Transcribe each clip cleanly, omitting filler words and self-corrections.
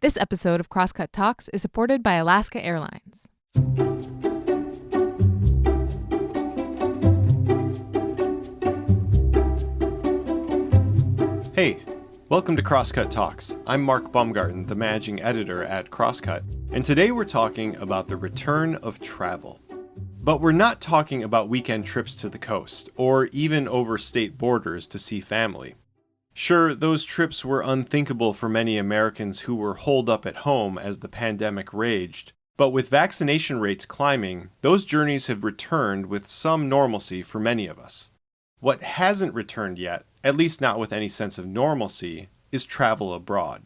This episode of Crosscut Talks is supported by Alaska Airlines. Hey, welcome to Crosscut Talks. I'm Mark Baumgarten, the managing editor at Crosscut, and today we're talking about the return of travel. But we're not talking about weekend trips to the coast, or even over state borders to see family. Sure, those trips were unthinkable for many Americans who were holed up at home as the pandemic raged, but with vaccination rates climbing, those journeys have returned with some normalcy for many of us. What hasn't returned yet, at least not with any sense of normalcy, is travel abroad.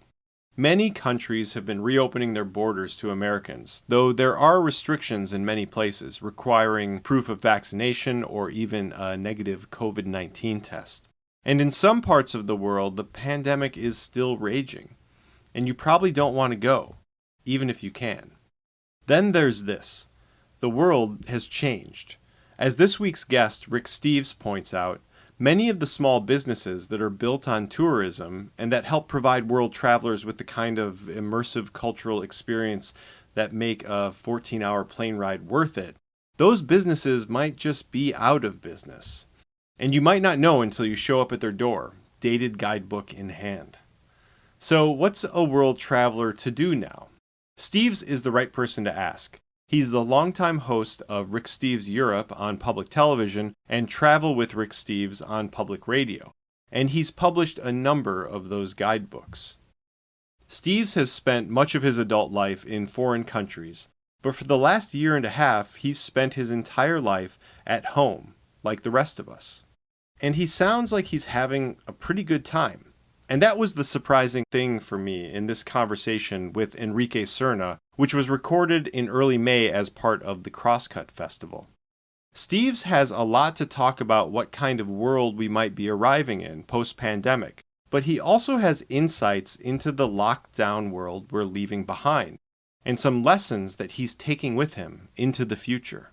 Many countries have been reopening their borders to Americans, though there are restrictions in many places requiring proof of vaccination or even a negative COVID-19 test. And in some parts of the world, the pandemic is still raging, and you probably don't want to go, even if you can. Then there's this. The world has changed. As this week's guest, Rick Steves, points out, many of the small businesses that are built on tourism and that help provide world travelers with the kind of immersive cultural experience that make a 14-hour plane ride worth it, those businesses might just be out of business. And you might not know until you show up at their door, dated guidebook in hand. So what's a world traveler to do now? Steves is the right person to ask. He's the longtime host of Rick Steves Europe on public television and Travel with Rick Steves on public radio. And he's published a number of those guidebooks. Steves has spent much of his adult life in foreign countries, but for the last year and a half, he's spent his entire life at home, like the rest of us. And he sounds like he's having a pretty good time. And that was the surprising thing for me in this conversation with Enrique Serna, which was recorded in early May as part of the Crosscut Festival. Steves has a lot to talk about what kind of world we might be arriving in post-pandemic, but he also has insights into the lockdown world we're leaving behind, and some lessons that he's taking with him into the future.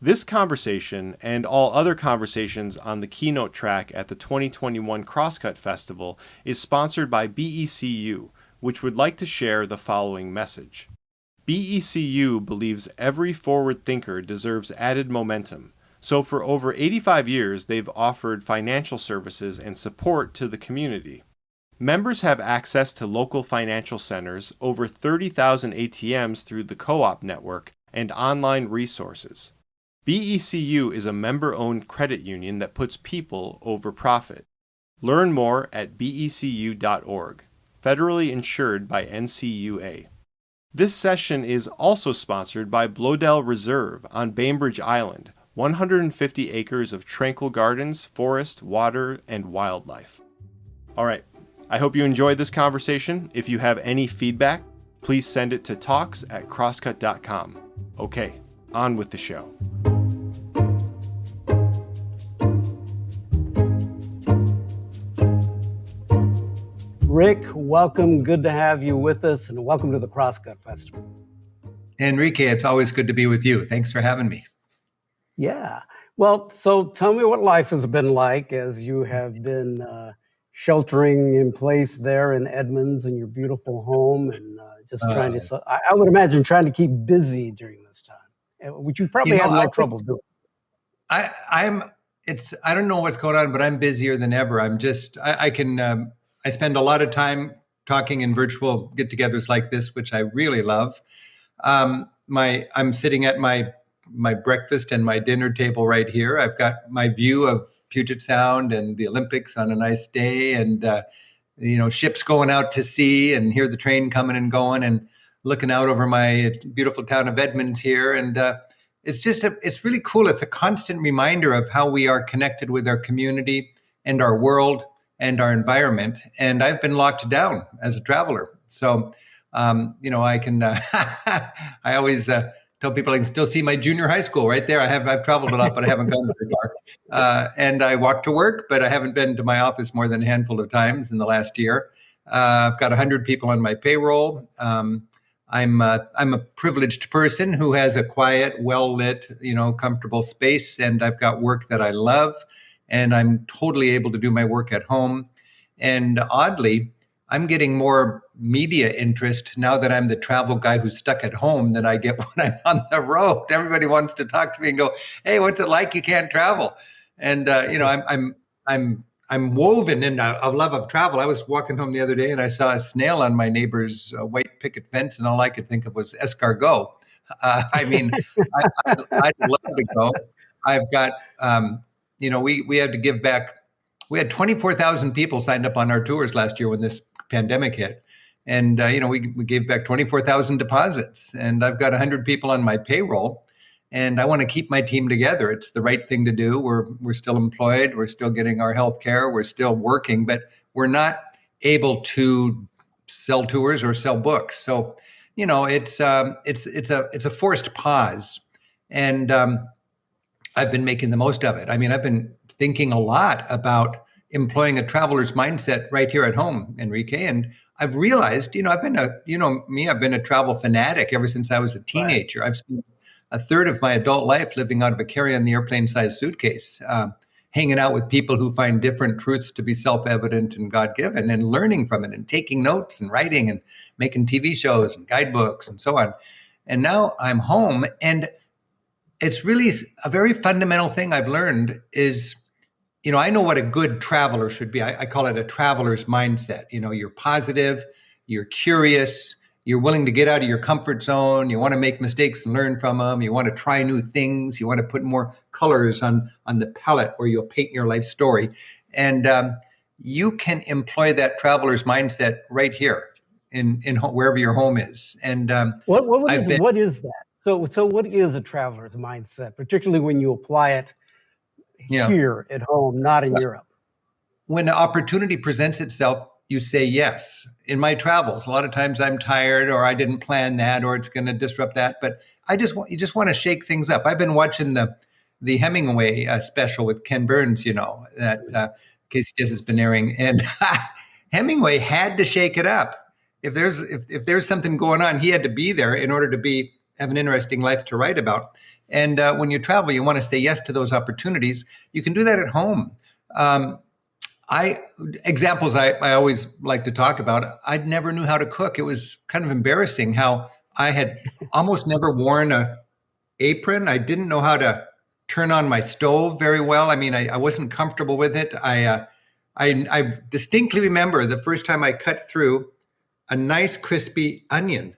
This conversation, and all other conversations on the keynote track at the 2021 Crosscut Festival, is sponsored by BECU, which would like to share the following message. BECU believes every forward thinker deserves added momentum, so for over 85 years they've offered financial services and support to the community. Members have access to local financial centers, over 30,000 ATMs through the co-op network, and online resources. BECU is a member-owned credit union that puts people over profit. Learn more at becu.org, federally insured by NCUA. This session is also sponsored by Bloedel Reserve on Bainbridge Island, 150 acres of tranquil gardens, forest, water, and wildlife. All right, I hope you enjoyed this conversation. If you have any feedback, please send it to talks@crosscut.com. Okay, on with the show. Rick, welcome. Good to have you with us, and welcome to the Crosscut Festival. Enrique, it's always good to be with you. Thanks for having me. Yeah. Well, so tell me what life has been like as you have been sheltering in place there in Edmonds in your beautiful home, and just trying to, I would imagine, trying to keep busy during this time, which you probably have no trouble doing. I don't know what's going on, but I'm busier than ever. I spend a lot of time talking in virtual get-togethers like this, which I really love. I'm sitting at my breakfast and my dinner table right here. I've got my view of Puget Sound and the Olympics on a nice day, and ships going out to sea, and hear the train coming and going, and looking out over my beautiful town of Edmonds here. And it's really cool. It's a constant reminder of how we are connected with our community and our world and our environment. And I've been locked down as a traveler. So, I can, I always tell people I can still see my junior high school right there. I've traveled a lot, but I haven't gone very far. And I walk to work, but I haven't been to my office more than a handful of times in the last year. I've got 100 people on my payroll. I'm a privileged person who has a quiet, well-lit, comfortable space, and I've got work that I love. And I'm totally able to do my work at home. And oddly, I'm getting more media interest now that I'm the travel guy who's stuck at home than I get when I'm on the road. Everybody wants to talk to me and go, "Hey, what's it like? You can't travel." And I'm woven in a love of travel. I was walking home the other day and I saw a snail on my neighbor's white picket fence, and all I could think of was escargot. I mean, I'd love to go. I've got, we had to give back. We had 24,000 people signed up on our tours last year when this pandemic hit. And, we gave back 24,000 deposits. And I've got 100 people on my payroll. And I want to keep my team together. It's the right thing to do. We're still employed. We're still getting our health care. We're still working. But we're not able to sell tours or sell books. So, it's a forced pause. And I've been making the most of it. I mean, I've been thinking a lot about employing a traveler's mindset right here at home, Enrique. And I've realized, I've been I've been a travel fanatic ever since I was a teenager. Right. I've spent a third of my adult life living out of a carry-on-the-airplane size suitcase, hanging out with people who find different truths to be self-evident and God-given, and learning from it and taking notes and writing and making TV shows and guidebooks and so on. And now I'm home, and it's really a very fundamental thing I've learned is, I know what a good traveler should be. I call it a traveler's mindset. You're positive, you're curious, you're willing to get out of your comfort zone. You want to make mistakes and learn from them. You want to try new things. You want to put more colors on the palette where you'll paint your life story. And you can employ that traveler's mindset right here in wherever your home is. And what is that? So what is a traveler's mindset, particularly when you apply it here at home, not in Europe? When the opportunity presents itself, you say yes. In my travels, a lot of times I'm tired, or I didn't plan that, or it's going to disrupt that. But you just want to shake things up. I've been watching the Hemingway special with Ken Burns, that Casey just has been airing, and Hemingway had to shake it up. If there's something going on, he had to be there in order to have an interesting life to write about. And when you travel, you want to say yes to those opportunities. You can do that at home. Examples I always like to talk about. I never knew how to cook. It was kind of embarrassing how I had almost never worn an apron. I didn't know how to turn on my stove very well. I mean, I wasn't comfortable with it. I distinctly remember the first time I cut through a nice crispy onion,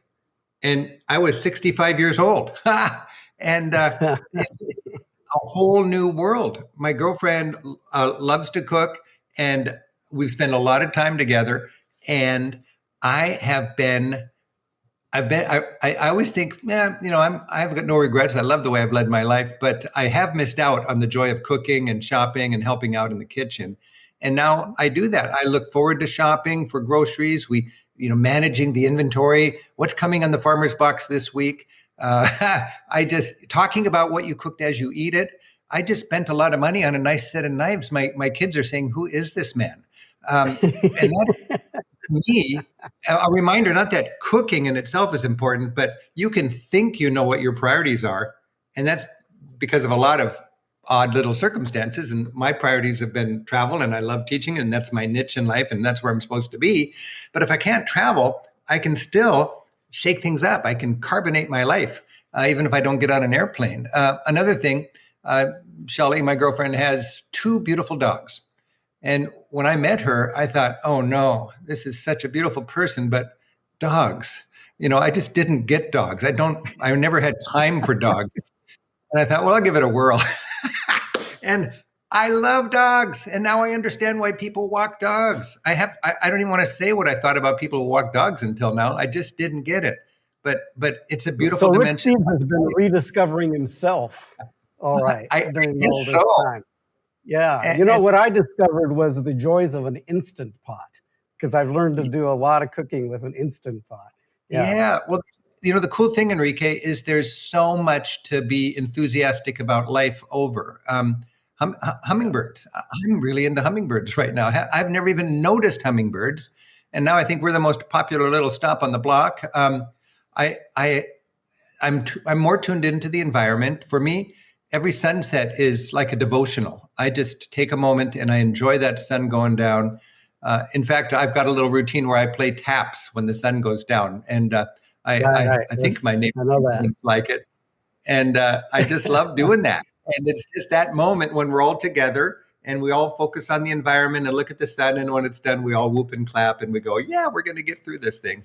and I was 65 years old. And it's a whole new world. My girlfriend loves to cook, and we've spent a lot of time together. And I always think, I've got no regrets. I love the way I've led my life, but I have missed out on the joy of cooking and shopping and helping out in the kitchen. And now I do that. I look forward to shopping for groceries. Managing the inventory, what's coming on the farmer's box this week. Talking about what you cooked as you eat it. I just spent a lot of money on a nice set of knives. My kids are saying, "Who is this man?" And that, to me, a reminder, not that cooking in itself is important, but you can think you know what your priorities are. And that's because of a lot of odd little circumstances. And my priorities have been travel, and I love teaching, and that's my niche in life, and that's where I'm supposed to be. But if I can't travel, I can still shake things up. I can carbonate my life, even if I don't get on an airplane. Another thing, Shelley, my girlfriend, has 2 beautiful dogs. And when I met her, I thought, oh no, this is such a beautiful person, but dogs, I just didn't get dogs. I never had time for dogs. And I thought, well, I'll give it a whirl. And I love dogs. And now I understand why people walk dogs. I don't even want to say what I thought about people who walk dogs until now. I just didn't get it. But it's a beautiful dimension. Rick Steve has been rediscovering himself. All right. During all this time. Yeah. What I discovered was the joys of an Instant Pot, because I've learned to do a lot of cooking with an Instant Pot. Yeah. Well, the cool thing, Enrique, is there's so much to be enthusiastic about life over. Hummingbirds. I'm really into hummingbirds right now. I've never even noticed hummingbirds. And now I think we're the most popular little stop on the block. I'm more tuned into the environment. For me, every sunset is like a devotional. I just take a moment and I enjoy that sun going down. In fact, I've got a little routine where I play taps when the sun goes down, and Right. I Yes, think my I know that. neighbors like it, and I just love doing that. And it's just that moment when we're all together and we all focus on the environment and look at the sun, and when it's done, we all whoop and clap and we go, "Yeah, we're going to get through this thing."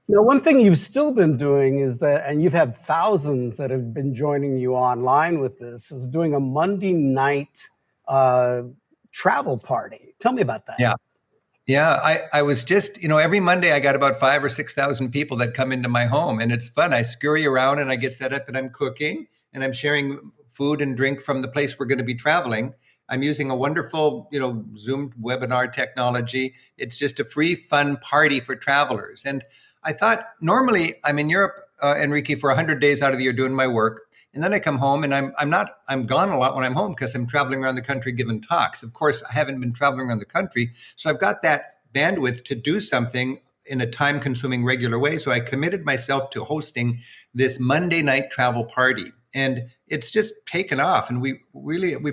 Now, one thing you've still been doing is that, and you've had thousands that have been joining you online with this, is doing a Monday night uh, travel party. Tell me about that. Yeah. Yeah, I was just, every Monday I got about 5 or 6,000 people that come into my home, and it's fun. I scurry around and I get set up and I'm cooking and I'm sharing food and drink from the place we're going to be traveling. I'm using a wonderful, Zoom webinar technology. It's just a free, fun party for travelers. And I thought normally I'm in Europe, Enrique, for 100 days out of the year doing my work. And then I come home and I'm gone a lot when I'm home because I'm traveling around the country giving talks. Of course, I haven't been traveling around the country. So I've got that bandwidth to do something in a time consuming regular way. So I committed myself to hosting this Monday night travel party. And it's just taken off. And we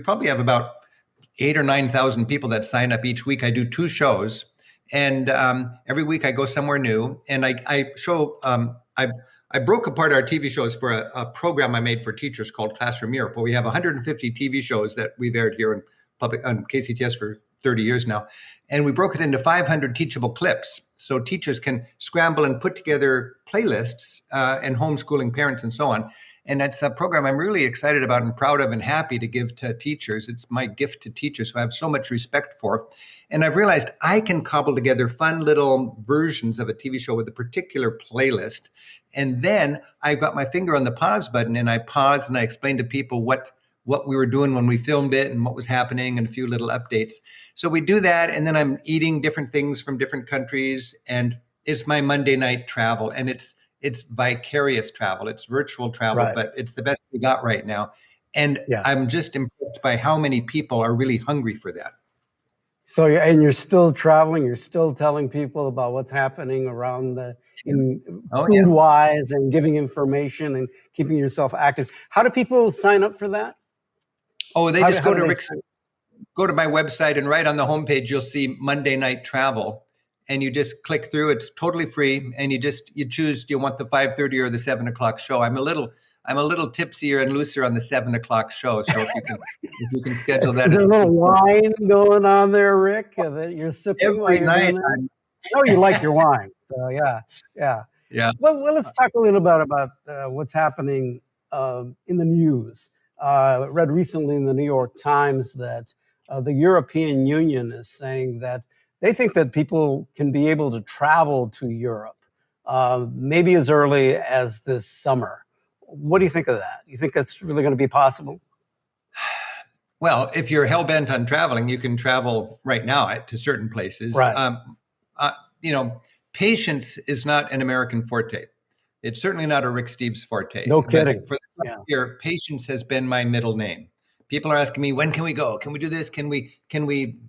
probably have about 8,000 or 9,000 people that sign up each week. I do 2 shows. And every week I go somewhere new. And I show, I broke apart our TV shows for a program I made for teachers called Classroom Europe, where we have 150 TV shows that we've aired here in public on KCTS for 30 years now. And we broke it into 500 teachable clips. So teachers can scramble and put together playlists and homeschooling parents and so on. And that's a program I'm really excited about and proud of and happy to give to teachers. It's my gift to teachers who I have so much respect for. And I've realized I can cobble together fun little versions of a TV show with a particular playlist. And then I've got my finger on the pause button and I pause and I explain to people what we were doing when we filmed it and what was happening and a few little updates. So we do that. And then I'm eating different things from different countries. And it's my Monday night travel. And it's vicarious travel. It's virtual travel, Right. but it's the best we got right now. And Yeah. I'm just impressed by how many people are really hungry for that. So, you're still traveling. You're still telling people about what's happening around in Oh, yeah. food-wise and giving information and keeping yourself active. How do people sign up for that? Oh, they How just do- how go do to they Rick's, sign- go to my website, and right on the homepage, you'll see Monday Night Travel. And you just click through. It's totally free. And you choose, do you want the 5:30 or the 7 o'clock show? I'm a little tipsier and looser on the 7 o'clock show. So if you can schedule that. Is there a little wine going on there, Rick, that you're sipping while Every you're night. doing that? I know you like your wine. So yeah. Yeah. Well, let's talk a little bit about what's happening in the news. I read recently in the New York Times that the European Union is saying that they think that people can be able to travel to Europe maybe as early as this summer. What do you think of that? You think that's really going to be possible? Well, if you're hell-bent on traveling, you can travel right now to certain places. Right. Patience is not an American forte. It's certainly not a Rick Steves forte. No But kidding. for the last year, patience has been my middle name. People are asking me, when can we go? Can we do this? Can we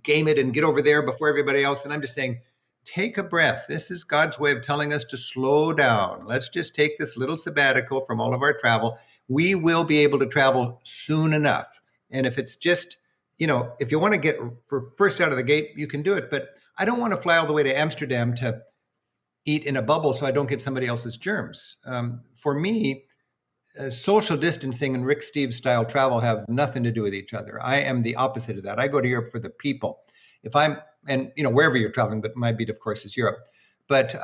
game it and get over there before everybody else? And I'm just saying, take a breath. This is God's way of telling us to slow down. Let's just take this little sabbatical from all of our travel. We will be able to travel soon enough. And if it's just, if you want to get for first out of the gate, you can do it. But I don't want to fly all the way to Amsterdam to eat in a bubble so I don't get somebody else's germs. For me, social distancing and Rick Steves style travel have nothing to do with each other. I am the opposite of that. I go to Europe for the people. Wherever you're traveling, but my beat, of course, is Europe. But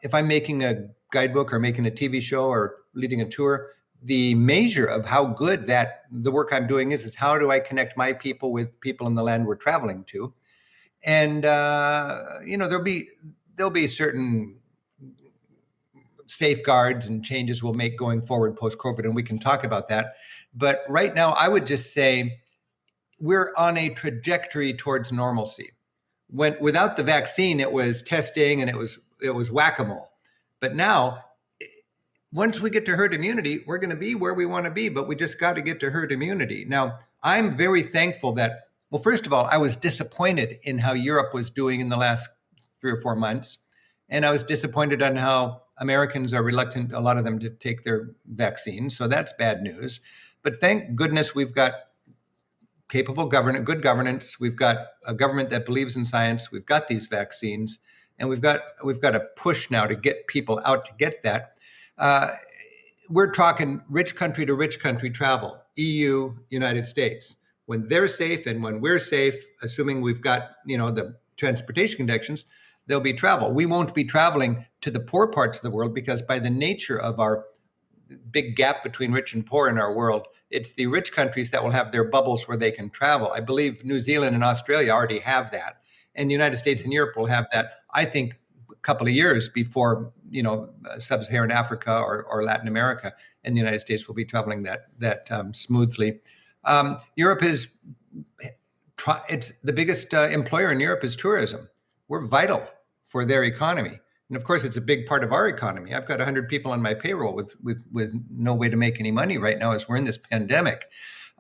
if I'm making a guidebook or making a TV show or leading a tour, the measure of how good the work I'm doing is how do I connect my people with people in the land we're traveling to? And, there'll be certain safeguards and changes we'll make going forward post-COVID, and we can talk about that. But right now, I would just say we're on a trajectory towards normalcy. Without the vaccine, it was testing and it was whack-a-mole. But now, once we get to herd immunity, we're going to be where we want to be, but we just got to get to herd immunity. Now, I'm very thankful that, well, first of all, I was disappointed in how Europe was doing in the last 3 or 4 months. And I was disappointed on how Americans are reluctant, a lot of them, to take their vaccine. So that's bad news. But thank goodness we've got capable government, good governance. We've got a government that believes in science. We've got these vaccines, and we've got a push now to get people out to get that. We're talking rich country to rich country travel, EU, United States. When they're safe and when we're safe, assuming we've got, the transportation conditions, there'll be travel. We won't be traveling to the poor parts of the world because by the nature of our big gap between rich and poor in our world, it's the rich countries that will have their bubbles where they can travel. I believe New Zealand and Australia already have that. And the United States and Europe will have that, I think, a couple of years before, sub-Saharan Africa or Latin America and the United States will be traveling that smoothly. Europe is, it's the biggest employer in Europe is tourism. We're vital for their economy. And of course, it's a big part of our economy. I've got 100 people on my payroll with no way to make any money right now as we're in this pandemic.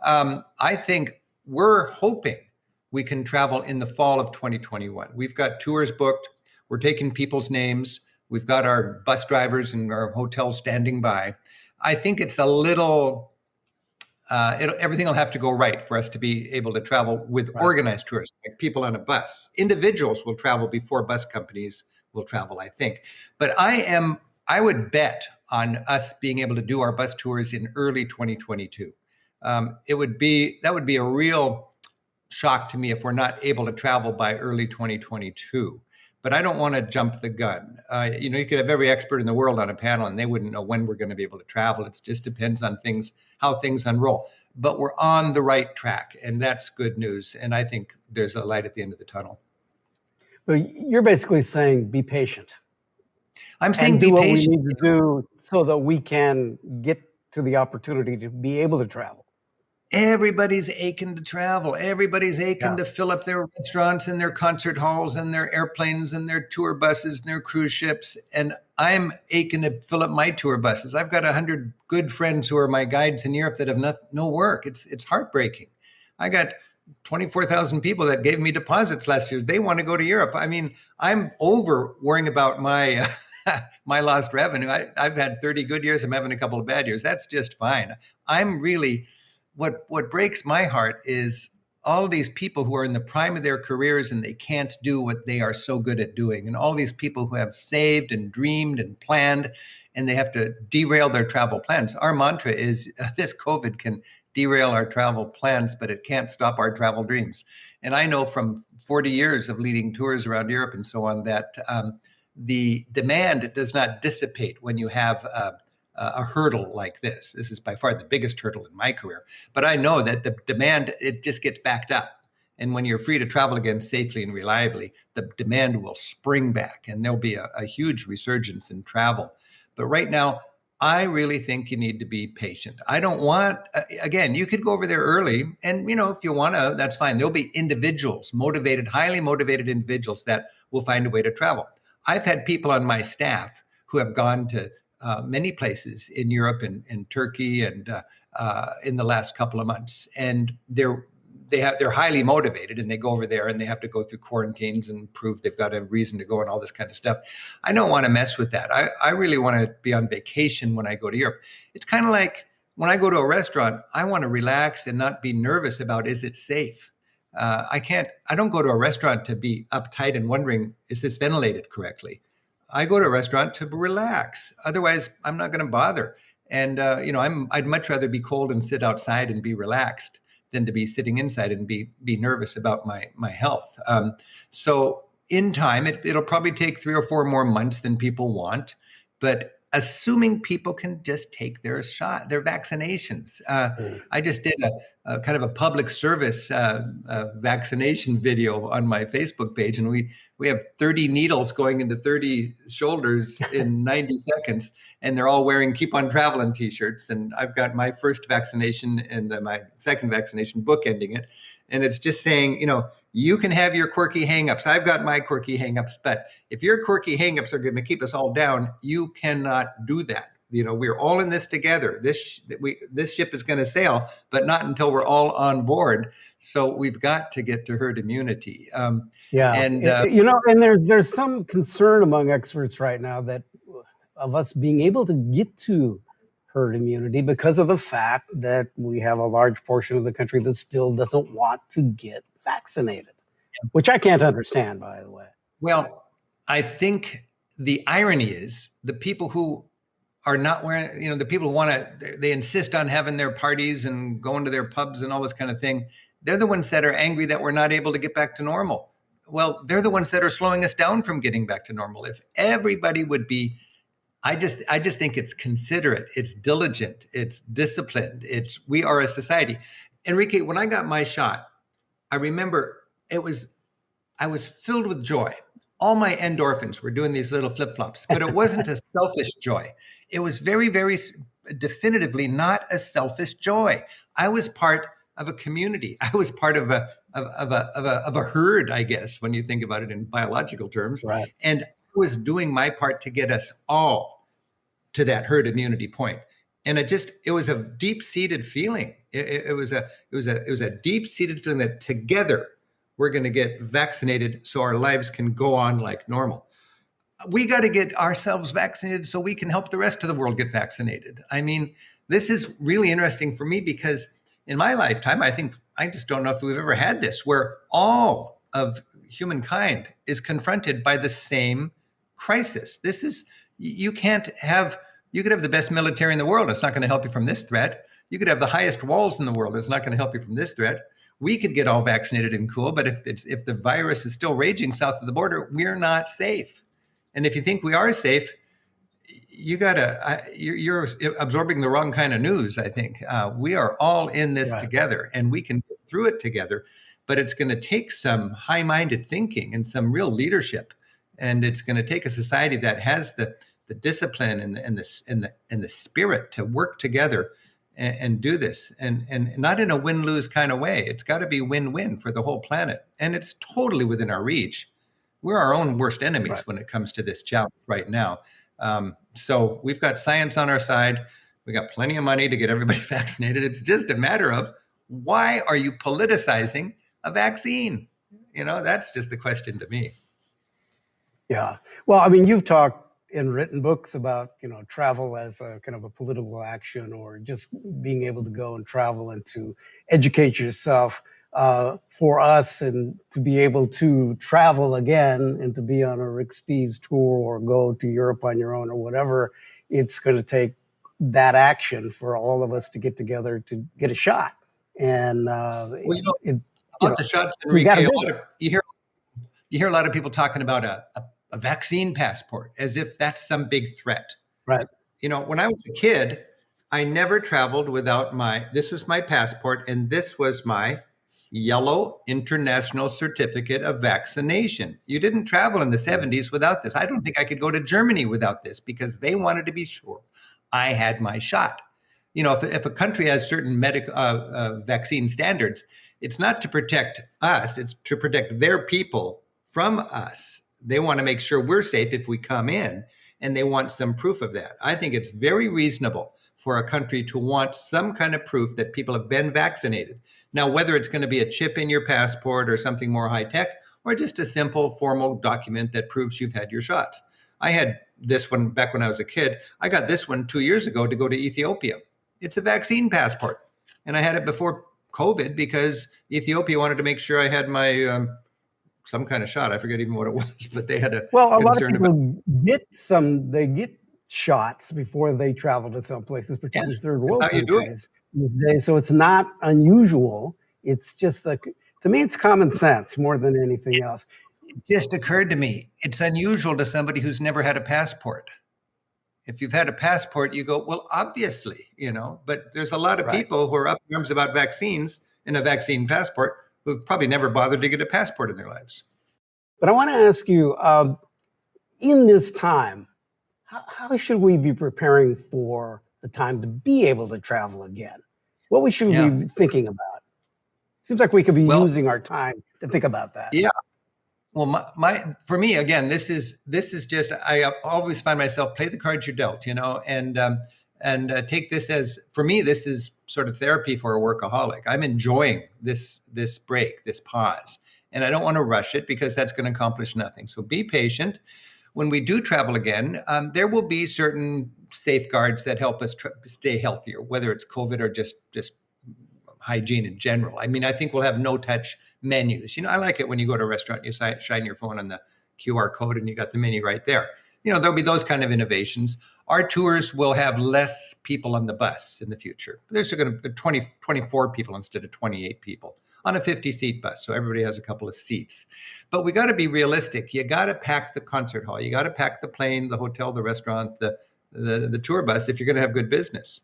I think we're hoping we can travel in the fall of 2021. We've got tours booked. We're taking people's names. We've got our bus drivers and our hotels standing by. I think it's a little, everything will have to go right for us to be able to travel with organized tours, like people on a bus. Individuals will travel before bus companies will travel, I think. But I would bet on us being able to do our bus tours in early 2022. That would be a real shock to me if we're not able to travel by early 2022. But I don't want to jump the gun. You could have every expert in the world on a panel and they wouldn't know when we're going to be able to travel. It just depends on how things unroll. But we're on the right track, and that's good news. And I think there's a light at the end of the tunnel. Well, you're basically saying be patient. I'm saying and do be what patient. we need to do so that we can get to the opportunity to be able to travel. Everybody's aching to travel. Everybody's aching to fill up their restaurants and their concert halls and their airplanes and their tour buses and their cruise ships. And I'm aching to fill up my tour buses. I've got 100 good friends who are my guides in Europe that have no work. It's heartbreaking. I got 24,000 people that gave me deposits last year. They want to go to Europe. I mean, I'm over worrying about my my lost revenue. I've had 30 good years. I'm having a couple of bad years. That's just fine. I'm really, what breaks my heart is all these people who are in the prime of their careers and they can't do what they are so good at doing. And all these people who have saved and dreamed and planned, and they have to derail their travel plans. Our mantra is this COVID can derail our travel plans, but it can't stop our travel dreams. And I know from 40 years of leading tours around Europe and so on that the demand does not dissipate when you have a hurdle like this. This is by far the biggest hurdle in my career. But I know that the demand, it just gets backed up. And when you're free to travel again safely and reliably, the demand will spring back and there'll be a huge resurgence in travel. But right now, I really think you need to be patient. I don't want, again, you could go over there early and, if you want to, that's fine. There'll be individuals, highly motivated individuals that will find a way to travel. I've had people on my staff who have gone to many places in Europe and Turkey and in the last couple of months, and they're highly motivated, and they go over there and they have to go through quarantines and prove they've got a reason to go and all this kind of stuff. I don't want to mess with that. I really want to be on vacation when I go to Europe. It's kind of like when I go to a restaurant, I want to relax and not be nervous about, is it safe? I don't go to a restaurant to be uptight and wondering, is this ventilated correctly? I go to a restaurant to relax. Otherwise, I'm not going to bother. And, I'd much rather be cold and sit outside and be relaxed than to be sitting inside and be nervous about my health. So in time, it'll probably take 3 or 4 more months than people want. But assuming people can just take their vaccinations. I just did a kind of a public service vaccination video on my Facebook page, and we have 30 needles going into 30 shoulders in 90 seconds, and they're all wearing Keep on Traveling t-shirts. And I've got my first vaccination and my second vaccination bookending it. And it's just saying, you can have your quirky hangups. I've got my quirky hangups, but if your quirky hangups are going to keep us all down, you cannot do that. We're all in this together. This ship is going to sail, but not until we're all on board. So we've got to get to herd immunity. And there's some concern among experts right now that of us being able to get to herd immunity because of the fact that we have a large portion of the country that still doesn't want to get vaccinated, which I can't understand, by the way. Well, I think the irony is the people who are not wearing, the people who they insist on having their parties and going to their pubs and all this kind of thing. They're the ones that are angry that we're not able to get back to normal. Well, they're the ones that are slowing us down from getting back to normal. If everybody would be, I just think it's considerate, it's diligent, it's disciplined, we are a society. Enrique, when I got my shot, I remember I was filled with joy. All my endorphins were doing these little flip-flops, but it wasn't a selfish joy. It was very, very definitively not a selfish joy. I was part of a community. I was part of a herd, I guess, when you think about it in biological terms. Right. And I was doing my part to get us all to that herd immunity point. And it was a deep-seated feeling. It was a deep-seated feeling that together we're going to get vaccinated so our lives can go on like normal. We got to get ourselves vaccinated so we can help the rest of the world get vaccinated. I mean, this is really interesting for me because in my lifetime, I just don't know if we've ever had this where all of humankind is confronted by the same crisis. You could have the best military in the world. It's not going to help you from this threat. You could have the highest walls in the world. It's not going to help you from this threat. We could get all vaccinated and cool, but if the virus is still raging south of the border, we're not safe. And if you think we are safe, you're absorbing the wrong kind of news. I think we are all in this together, and we can get through it together. But it's going to take some high-minded thinking and some real leadership, and it's going to take a society that has the discipline and the spirit to work together and do this, and not in a win-lose kind of way. It's got to be win-win for the whole planet, and it's totally within our reach. We're our own worst enemies when it comes to this challenge right now. So we've got science on our side. We got plenty of money to get everybody vaccinated. It's just a matter of why are you politicizing a vaccine? That's just the question to me. Yeah. Well, I mean, you've talked in written books about, travel as a kind of a political action, or just being able to go and travel and to educate yourself. For us, and to be able to travel again and to be on a Rick Steves tour or go to Europe on your own or whatever, it's going to take that action for all of us to get together to get a shot. And the shots, Enrique, you hear a lot of people talking about a vaccine passport as if that's some big threat. Right. When I was a kid, I never traveled without this was my passport, and this was my yellow international certificate of vaccination. You didn't travel in the 70s without this. I don't think I could go to Germany without this because they wanted to be sure I had my shot. If a country has certain vaccine standards, it's not to protect us, it's to protect their people from us. They want to make sure we're safe if we come in, and they want some proof of that. I think it's very reasonable for a country to want some kind of proof that people have been vaccinated. Now, whether it's going to be a chip in your passport or something more high tech, or just a simple formal document that proves you've had your shots. I had this one back when I was a kid. I got this one 2 years ago to go to Ethiopia. It's a vaccine passport. And I had it before COVID because Ethiopia wanted to make sure I had my some kind of shot. I forget even what it was, but they had a lot of people get shots before they travel to some places, particularly third world countries these days. So it's not unusual. It's just to me, it's common sense more than anything else. It just occurred to me, it's unusual to somebody who's never had a passport. If you've had a passport, you go, well, obviously, but there's a lot of people who are up in arms about vaccines and a vaccine passport who've probably never bothered to get a passport in their lives. But I want to ask you, in this time, how should we be preparing for the time to be able to travel again? What should we be thinking about? Seems like we could be using our time to think about that. Yeah. Well, for me, again, this is just, I always find myself play the cards you're dealt, and take this as, for me, this is sort of therapy for a workaholic. I'm enjoying this break, this pause, and I don't want to rush it because that's going to accomplish nothing. So be patient. When we do travel again, there will be certain safeguards that help us stay healthier, whether it's COVID or just hygiene in general. I mean, I think we'll have no-touch menus. I like it when you go to a restaurant, you shine your phone on the QR code and you got the menu right there. There'll be those kind of innovations. Our tours will have less people on the bus in the future. There's going to be 24 people instead of 28 people on a 50-seat bus. So everybody has a couple of seats. But we got to be realistic. You got to pack the concert hall. You got to pack the plane, the hotel, the restaurant, the tour bus if you're going to have good business.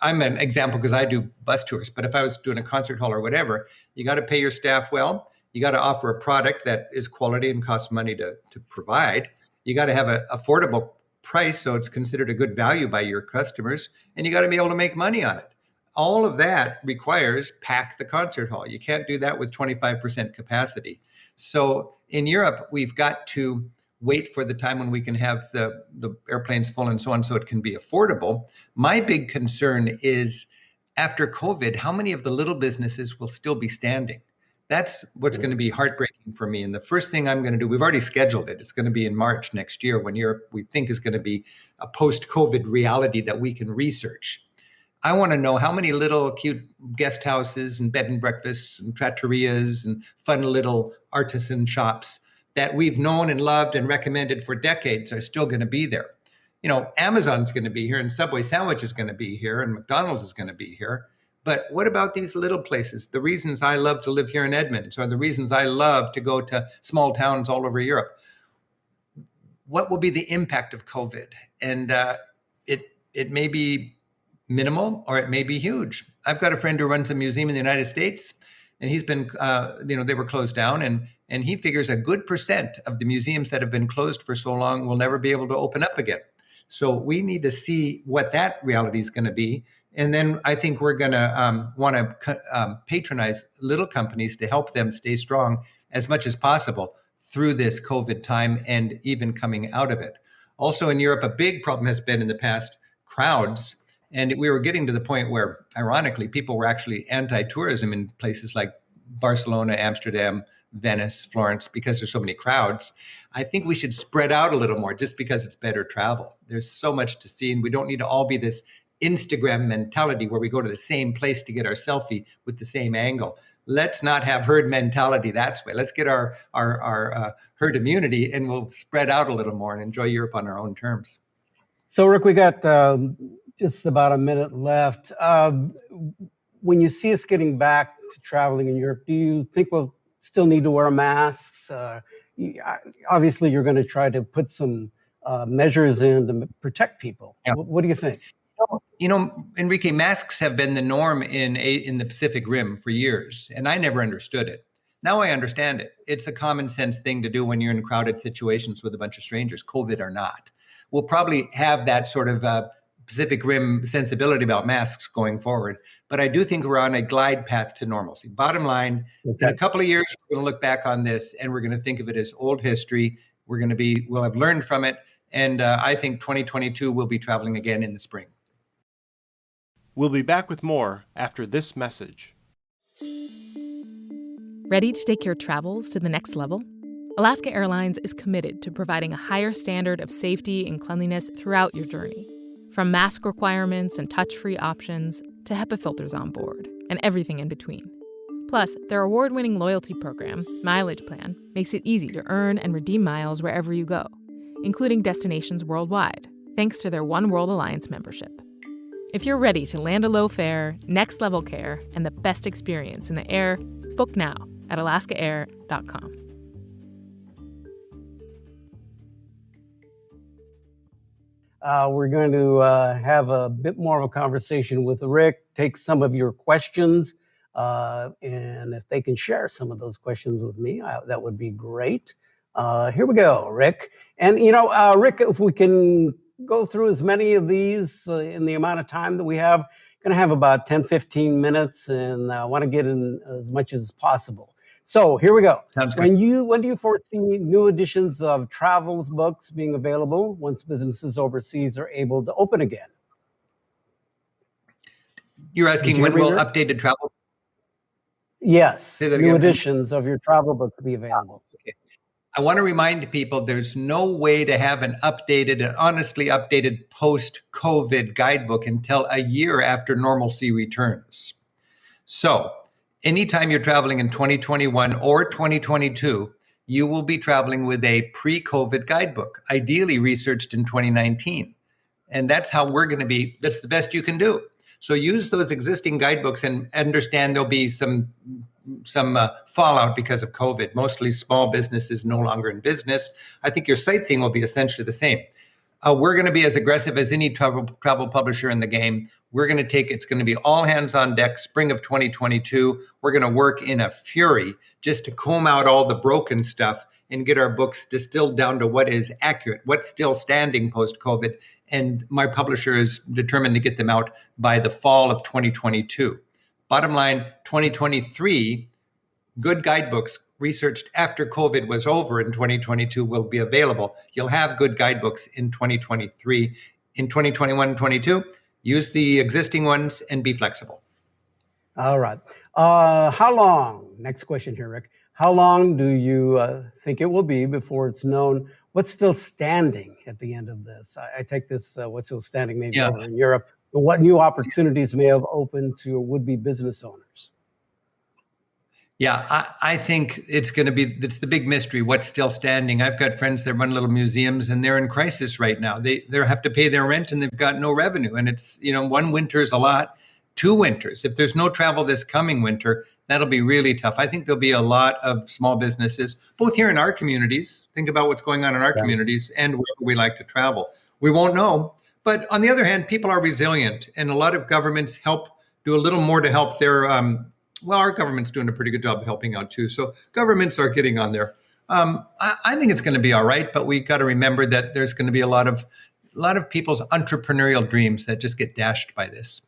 I'm an example because I do bus tours, but if I was doing a concert hall or whatever, you got to pay your staff well. You got to offer a product that is quality and costs money to provide. You got to have an affordable price so it's considered a good value by your customers, and you got to be able to make money on it. All of that requires pack the concert hall. You can't do that with 25% capacity. So in Europe, we've got to wait for the time when we can have the airplanes full and so on, so it can be affordable. My big concern is after COVID, how many of the little businesses will still be standing? That's what's going to be heartbreaking for me. And the first thing I'm going to do, we've already scheduled it. It's going to be in March next year when Europe, we think, is going to be a post-COVID reality that we can research. I want to know how many little cute guest houses and bed and breakfasts and trattorias and fun little artisan shops that we've known and loved and recommended for decades are still going to be there. Amazon's going to be here and Subway Sandwich is going to be here and McDonald's is going to be here. But what about these little places? The reasons I love to live here in Edmonds, or the reasons I love to go to small towns all over Europe. What will be the impact of COVID? And it may be minimal or it may be huge. I've got a friend who runs a museum in the United States, and he's been, they were closed down, and he figures a good percent of the museums that have been closed for so long will never be able to open up again. So we need to see what that reality is going to be. And then I think we're going to want to patronize little companies to help them stay strong as much as possible through this COVID time and even coming out of it. Also in Europe, a big problem has been in the past crowds. And we were getting to the point where, ironically, people were actually anti-tourism in places like Barcelona, Amsterdam, Venice, Florence, because there's so many crowds. I think we should spread out a little more just because it's better travel. There's so much to see, and we don't need to all be this Instagram mentality where we go to the same place to get our selfie with the same angle. Let's not have herd mentality that way. Let's get our herd immunity, and we'll spread out a little more and enjoy Europe on our own terms. So, Rick, we got just about a minute left. When you see us getting back to traveling in Europe, do you think we'll still need to wear masks? Obviously, you're going to try to put some measures in to protect people. Yeah. What do you think? Enrique, masks have been the norm in the Pacific Rim for years, and I never understood it. Now I understand it. It's a common sense thing to do when you're in crowded situations with a bunch of strangers, COVID or not. We'll probably have that sort of Pacific Rim sensibility about masks going forward, but I do think we're on a glide path to normalcy. Bottom line, in a couple of years, we're going to look back on this and we're going to think of it as old history. We'll have learned from it, and I think 2022 we'll be traveling again in the spring. We'll be back with more after this message. Ready to take your travels to the next level? Alaska Airlines is committed to providing a higher standard of safety and cleanliness throughout your journey. From mask requirements and touch-free options to HEPA filters on board and everything in between. Plus, their award-winning loyalty program, Mileage Plan, makes it easy to earn and redeem miles wherever you go, including destinations worldwide, thanks to their One World Alliance membership. If you're ready to land a low fare, next-level care, and the best experience in the air, book now at alaskaair.com. We're going to have a bit more of a conversation with Rick, take some of your questions, and if they can share some of those questions with me, that would be great. Here we go, Rick. And, Rick, if we can go through as many of these in the amount of time that we have, going to have about 10, 15 minutes, and I want to get in as much as possible. So here we go. Sounds good. When do you foresee new editions of travel books being available once businesses overseas are able to open again? You're asking when will updated travel? Yes, new editions of your travel book be available. Okay. I want to remind people there's no way to have an honestly updated post-COVID guidebook until a year after normalcy returns. So anytime you're traveling in 2021 or 2022, you will be traveling with a pre-COVID guidebook, ideally researched in 2019. And that's how we're going to be. That's the best you can do. So use those existing guidebooks and understand there'll be some fallout because of COVID. Mostly small businesses no longer in business. I think your sightseeing will be essentially the same. We're going to be as aggressive as any travel publisher in the game. It's going to be all hands on deck, spring of 2022. We're going to work in a fury just to comb out all the broken stuff and get our books distilled down to what is accurate, what's still standing post-COVID. And my publisher is determined to get them out by the fall of 2022. Bottom line, 2023, good guidebooks researched after COVID was over in 2022 will be available. You'll have good guidebooks in 2023. In 2021 and 22, use the existing ones and be flexible. All right. How long, next question here, Rick, how long do you think it will be before it's known what's still standing at the end of this? I take this, what's still standing maybe over in Europe, but what new opportunities may have opened to would-be business owners? Yeah, I think it's the big mystery, what's still standing. I've got friends that run little museums and they're in crisis right now. They have to pay their rent and they've got no revenue. And it's, one winter is a lot, 2 winters. If there's no travel this coming winter, that'll be really tough. I think there'll be a lot of small businesses, both here in our communities. Think about what's going on in our communities and where we like to travel. We won't know. But on the other hand, people are resilient and a lot of governments do a little more to help their our government's doing a pretty good job of helping out too. So governments are getting on there. I think it's going to be all right, but we got to remember that there's going to be a lot of people's entrepreneurial dreams that just get dashed by this.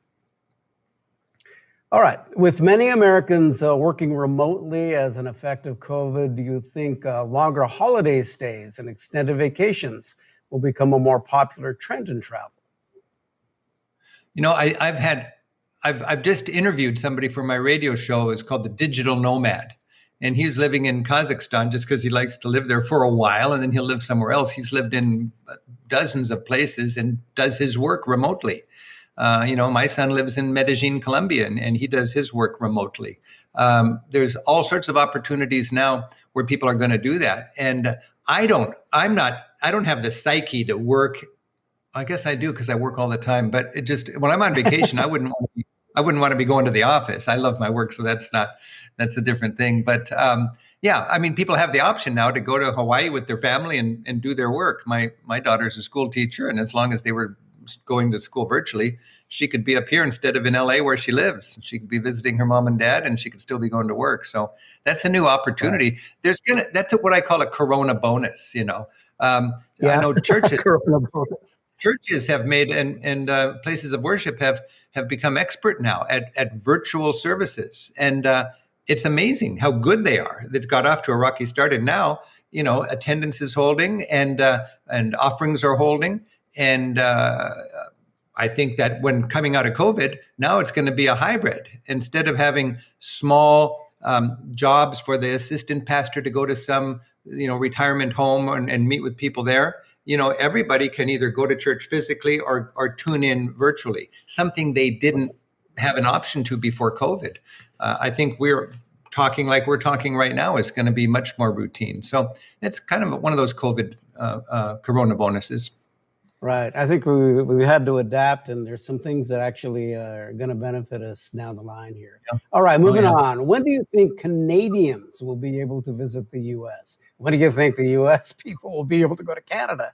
All right. With many Americans working remotely as an effect of COVID, do you think longer holiday stays and extended vacations will become a more popular trend in travel? I've just interviewed somebody for my radio show. It's called The Digital Nomad. And he's living in Kazakhstan just because he likes to live there for a while and then he'll live somewhere else. He's lived in dozens of places and does his work remotely. My son lives in Medellin, Colombia, and he does his work remotely. There's all sorts of opportunities now where people are going to do that. And I don't have the psyche to work. I guess I do because I work all the time, but when I'm on vacation, I wouldn't want to be going to the office. I love my work. So that's a different thing. But people have the option now to go to Hawaii with their family and do their work. My daughter's a school teacher, and as long as they were going to school virtually, she could be up here instead of in LA where she lives. She could be visiting her mom and dad and she could still be going to work. So that's a new opportunity. That's what I call a Corona bonus, I know churches, churches have made and places of worship have become expert now at virtual services. And it's amazing how good they are. That got off to a rocky start. And now, attendance is holding and offerings are holding. And I think that when coming out of COVID, now it's going to be a hybrid. Instead of having small jobs for the assistant pastor to go to some, retirement home and meet with people there, everybody can either go to church physically or tune in virtually, something they didn't have an option to before COVID. I think we're talking like we're talking right now is going to be much more routine. So it's kind of one of those COVID Corona bonuses. Right. I think we had to adapt, and there's some things that actually are going to benefit us down the line here. Yeah. All right, moving on. When do you think Canadians will be able to visit the U.S.? When do you think the U.S. people will be able to go to Canada?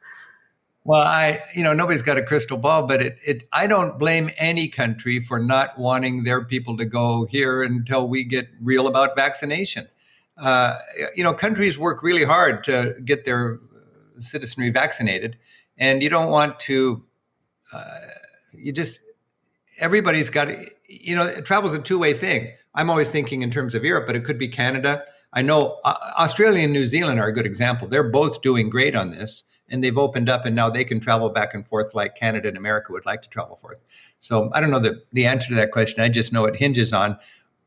Well, nobody's got a crystal ball, but I don't blame any country for not wanting their people to go here until we get real about vaccination. Countries work really hard to get their citizenry vaccinated. And you don't want to, everybody's got, travel's a two-way thing. I'm always thinking in terms of Europe, but it could be Canada. I know Australia and New Zealand are a good example. They're both doing great on this, and they've opened up, and now they can travel back and forth like Canada and America would like to travel forth. So I don't know the answer to that question. I just know it hinges on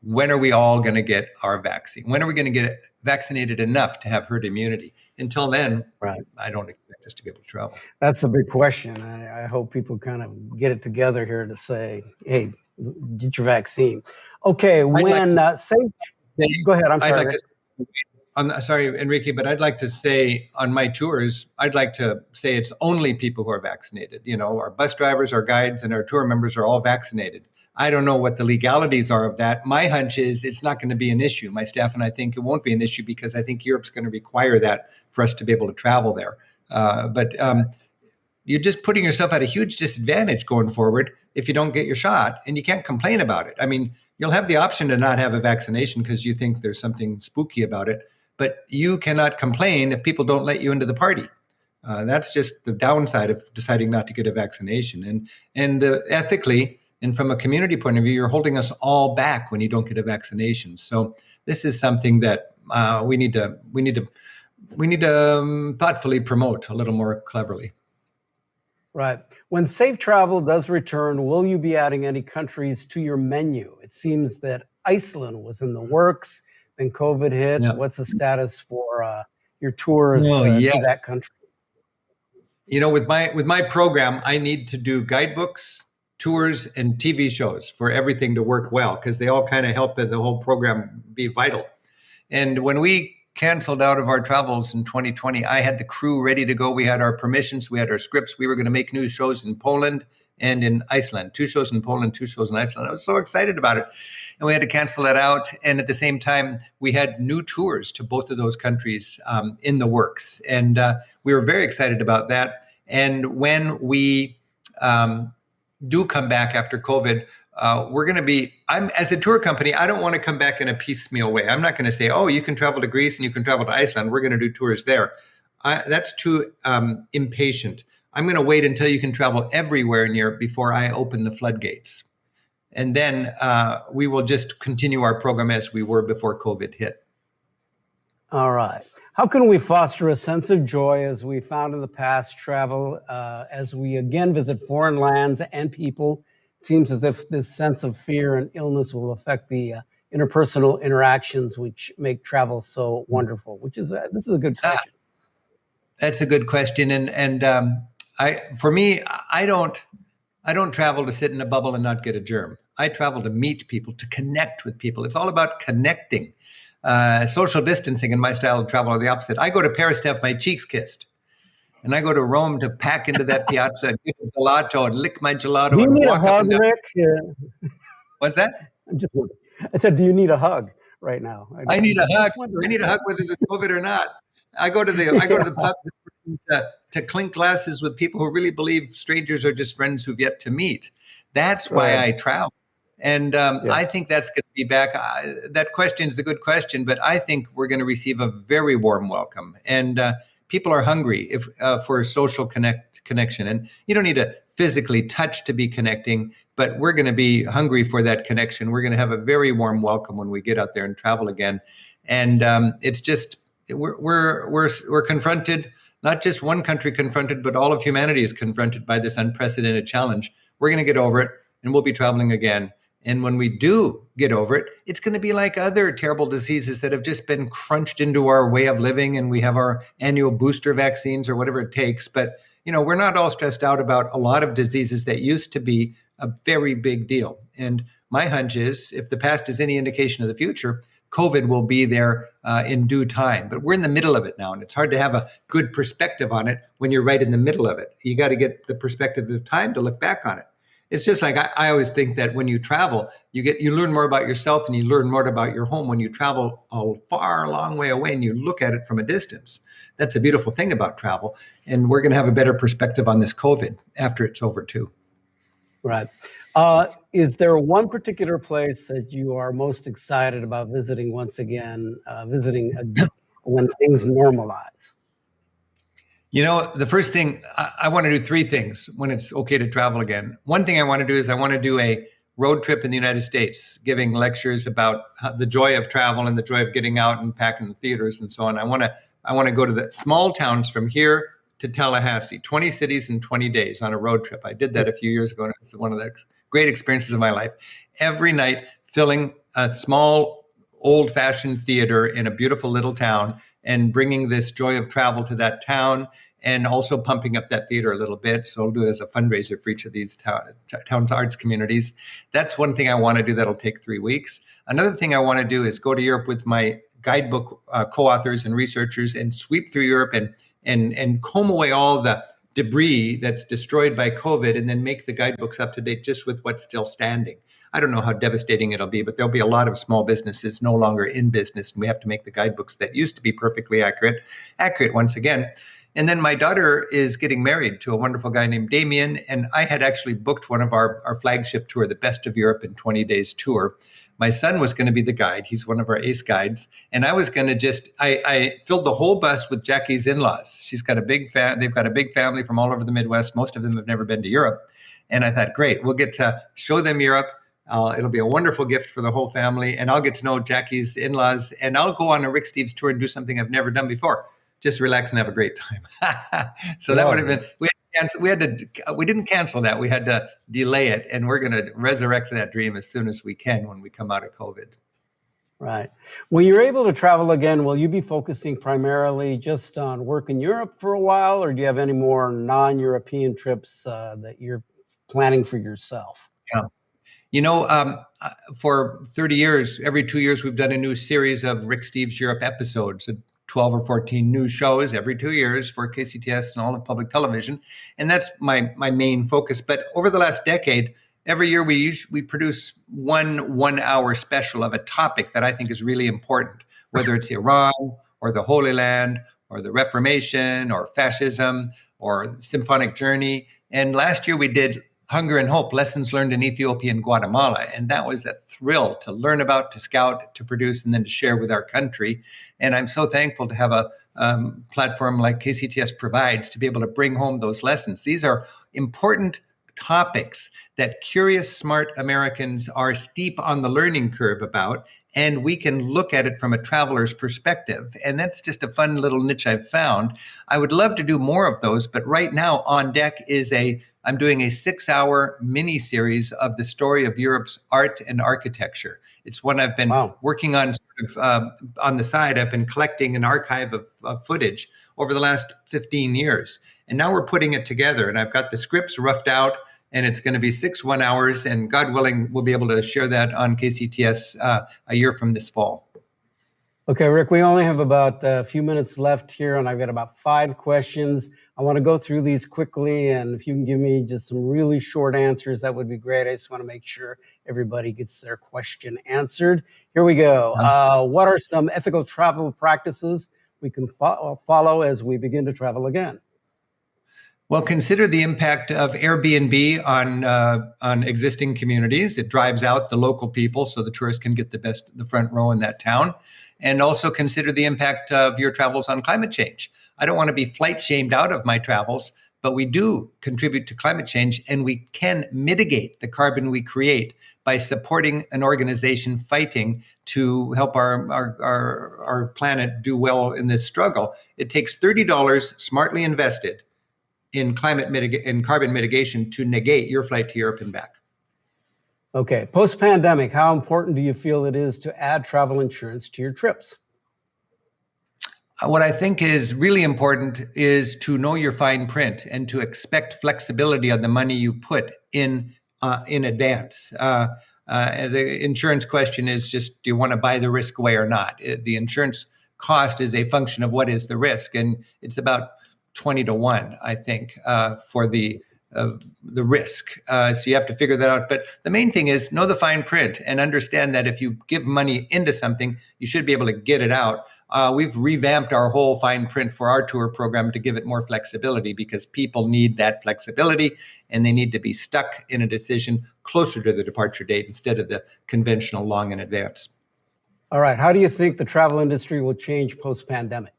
when are we all going to get our vaccine? When are we going to get vaccinated enough to have herd immunity? Until then, Right. I don't expect us to be able to travel. That's a big question. I hope people kind of get it together here to say, hey, get your vaccine. Okay, go ahead. I'm sorry. Sorry, Enrique, but I'd like to say on my tours, I'd like to say it's only people who are vaccinated. You know, our bus drivers, our guides, and our tour members are all vaccinated. I don't know what the legalities are of that. My hunch is it's not going to be an issue. My staff and I think it won't be an issue because I think Europe's going to require that for us to be able to travel there. But you're just putting yourself at a huge disadvantage going forward if you don't get your shot, and you can't complain about it. I mean, you'll have the option to not have a vaccination because you think there's something spooky about it, but you cannot complain if people don't let you into the party. That's just the downside of deciding not to get a vaccination. And ethically, and from a community point of view, you're holding us all back when you don't get a vaccination. So this is something that we need to thoughtfully promote a little more cleverly. Right. When safe travel does return, will you be adding any countries to your menu? It seems that Iceland was in the works, then COVID hit. Yeah. What's the status for your tours to that country? You know, with my program, I need to do guidebooks, tours, and TV shows for everything to work well, because they all kind of help the whole program be vital. And when we canceled out of our travels in 2020, I had the crew ready to go. We had our permissions, we had our scripts. We were going to make new shows in Poland and in Iceland. 2 shows in Poland, 2 shows in Iceland. I was so excited about it. And we had to cancel that out. And at the same time, we had new tours to both of those countries in the works. And we were very excited about that. And when we do come back after COVID, we're going to be, as a tour company, I don't want to come back in a piecemeal way. I'm not going to say, oh, you can travel to Greece and you can travel to Iceland. We're going to do tours there. That's too impatient. I'm going to wait until you can travel everywhere in Europe before I open the floodgates. And then we will just continue our program as we were before COVID hit. All right. How can we foster a sense of joy as we found in the past travel, as we again visit foreign lands and people? It seems as if this sense of fear and illness will affect the interpersonal interactions which make travel so wonderful, this is a good question. That's a good question. And for me, I don't travel to sit in a bubble and not get a germ. I travel to meet people, to connect with people. It's all about connecting. Social distancing in my style of travel are the opposite. I go to Paris to have my cheeks kissed. And I go to Rome to pack into that piazza, get a gelato and lick my gelato. Do you and need walk a hug, up Rick? Yeah. What's that? I said, do you need a hug right now? I need a hug. I need a hug whether there's COVID or not. I go to the pub to clink glasses with people who really believe strangers are just friends who've yet to meet. That's why I travel. And I think that's going to be back. That question is a good question, but I think we're going to receive a very warm welcome. And people are hungry for social connection. And you don't need to physically touch to be connecting, but we're going to be hungry for that connection. We're going to have a very warm welcome when we get out there and travel again. And it's just, we're confronted, not just one country confronted, but all of humanity is confronted by this unprecedented challenge. We're going to get over it, and we'll be traveling again. And when we do get over it, it's going to be like other terrible diseases that have just been crunched into our way of living, and we have our annual booster vaccines or whatever it takes. But, we're not all stressed out about a lot of diseases that used to be a very big deal. And my hunch is, if the past is any indication of the future, COVID will be there in due time. But we're in the middle of it now, and it's hard to have a good perspective on it when you're right in the middle of it. You got to get the perspective of time to look back on it. It's just like I always think that when you travel, you learn more about yourself and you learn more about your home when you travel a long way away and you look at it from a distance. That's a beautiful thing about travel. And we're going to have a better perspective on this COVID after it's over too. Right. Is there one particular place that you are most excited about visiting once again, when things normalize? The first thing, I want to do 3 things when it's okay to travel again. One thing I want to do is I want to do a road trip in the United States, giving lectures about the joy of travel and the joy of getting out and packing the theaters and so on. I want to go to the small towns from here to Tallahassee, 20 cities in 20 days on a road trip. I did that a few years ago, and it was one of the great experiences of my life. Every night, filling a small, old-fashioned theater in a beautiful little town and bringing this joy of travel to that town, and also pumping up that theater a little bit. So I'll do it as a fundraiser for each of these town's arts communities. That's one thing I want to do that'll take 3 weeks. Another thing I want to do is go to Europe with my guidebook co-authors and researchers and sweep through Europe and comb away all the debris that's destroyed by COVID, and then make the guidebooks up to date just with what's still standing. I don't know how devastating it'll be, but there'll be a lot of small businesses no longer in business, and we have to make the guidebooks that used to be perfectly accurate once again. And then my daughter is getting married to a wonderful guy named Damien, and I had actually booked one of our flagship tour, the Best of Europe in 20 Days tour. My son was going to be the guide. He's one of our ace guides. And I was going to I filled the whole bus with Jackie's in-laws. She's got they've got a big family from all over the Midwest. Most of them have never been to Europe. And I thought, great, we'll get to show them Europe. It'll be a wonderful gift for the whole family. And I'll get to know Jackie's in-laws. And I'll go on a Rick Steves tour and do something I've never done before. Just relax and have a great time. So that would have been, we didn't cancel that. We had to delay it, and we're going to resurrect that dream as soon as we can when we come out of COVID. Right. When you're able to travel again, will you be focusing primarily just on work in Europe for a while, or do you have any more non-European trips that you're planning for yourself? Yeah. You know, for 30 years, every 2 years, we've done a new series of Rick Steves Europe episodes, 12 or 14 new shows every 2 years for KCTS and all of public television. And that's my main focus. But over the last decade, every year we produce one hour special of a topic that I think is really important, whether it's Iran or the Holy Land or the Reformation or fascism or symphonic journey. And last year we did Hunger and Hope, Lessons Learned in Ethiopia and Guatemala. And that was a thrill to learn about, to scout, to produce, and then to share with our country. And I'm so thankful to have a platform like KCTS provides to be able to bring home those lessons. These are important topics that curious, smart Americans are steep on the learning curve about, and we can look at it from a traveler's perspective. And that's just a fun little niche I've found. I would love to do more of those, but right now on deck is I'm doing a 6-hour mini series of the story of Europe's art and architecture. It's one I've been working on on the side. I've been collecting an archive of footage over the last 15 years. And now we're putting it together, and I've got the scripts roughed out, and it's going to be 6 1-hours, and God willing, we'll be able to share that on KCTS a year from this fall. Okay, Rick, we only have about a few minutes left here, and I've got about 5 questions. I want to go through these quickly, and if you can give me just some really short answers, that would be great. I just want to make sure everybody gets their question answered. Here we go. What are some ethical travel practices we can follow as we begin to travel again? Well, consider the impact of Airbnb on existing communities. It drives out the local people so the tourists can get the front row in that town. And also consider the impact of your travels on climate change. I don't want to be flight shamed out of my travels, but we do contribute to climate change, and we can mitigate the carbon we create by supporting an organization fighting to help our planet do well in this struggle. It takes $30 smartly invested in carbon mitigation to negate your flight to Europe and back. Okay, post-pandemic, how important do you feel it is to add travel insurance to your trips? What I think is really important is to know your fine print and to expect flexibility on the money you put in advance. The insurance question is just, do you want to buy the risk away or not? The insurance cost is a function of what is the risk, and it's about 20 to 1, I think, for the risk. So you have to figure that out. But the main thing is know the fine print and understand that if you give money into something, you should be able to get it out. We've revamped our whole fine print for our tour program to give it more flexibility, because people need that flexibility, and they need to be stuck in a decision closer to the departure date instead of the conventional long in advance. All right. How do you think the travel industry will change post-pandemic?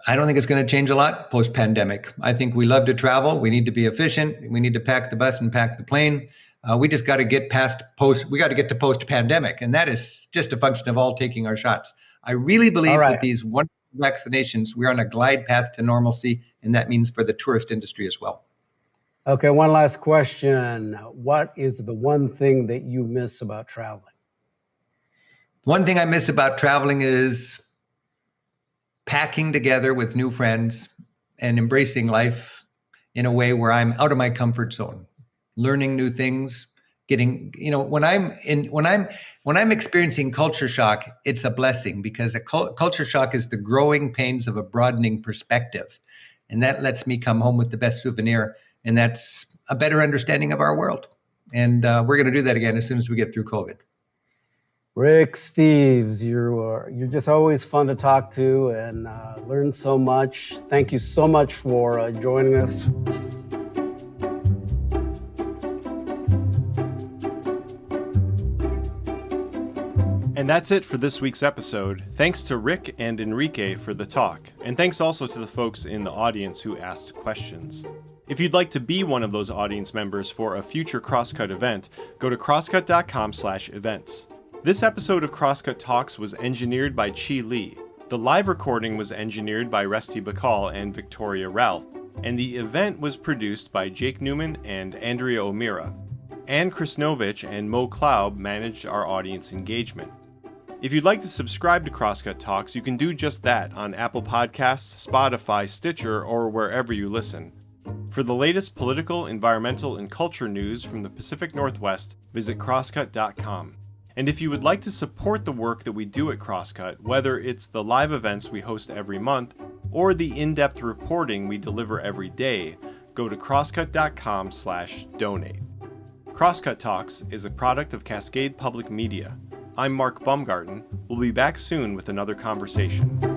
I don't think it's going to change a lot post-pandemic. I think we love to travel. We need to be efficient. We need to pack the bus and pack the plane. We just got to get we got to get to post-pandemic. And that is just a function of all taking our shots. I really believe that these wonderful vaccinations, we're on a glide path to normalcy. And that means for the tourist industry as well. Okay, one last question. What is the one thing that you miss about traveling? One thing I miss about traveling is packing together with new friends and embracing life in a way where I'm out of my comfort zone, learning new things, getting, when I'm experiencing culture shock, it's a blessing because culture shock is the growing pains of a broadening perspective. And that lets me come home with the best souvenir. And that's a better understanding of our world. And we're going to do that again as soon as we get through COVID. Rick Steves, you're just always fun to talk to and learn so much. Thank you so much for joining us. And that's it for this week's episode. Thanks to Rick and Enrique for the talk, and thanks also to the folks in the audience who asked questions. If you'd like to be one of those audience members for a future Crosscut event, go to crosscut.com/events. This episode of Crosscut Talks was engineered by Chi Lee. The live recording was engineered by Rusty Bacall and Victoria Ralph, and the event was produced by Jake Newman and Andrea O'Meara. Ann Krisnovich and Mo Klaub managed our audience engagement. If you'd like to subscribe to Crosscut Talks, you can do just that on Apple Podcasts, Spotify, Stitcher, or wherever you listen. For the latest political, environmental, and culture news from the Pacific Northwest, visit crosscut.com. And if you would like to support the work that we do at Crosscut, whether it's the live events we host every month or the in-depth reporting we deliver every day, go to crosscut.com/donate. Crosscut Talks is a product of Cascade Public Media. I'm Mark Baumgarten. We'll be back soon with another conversation.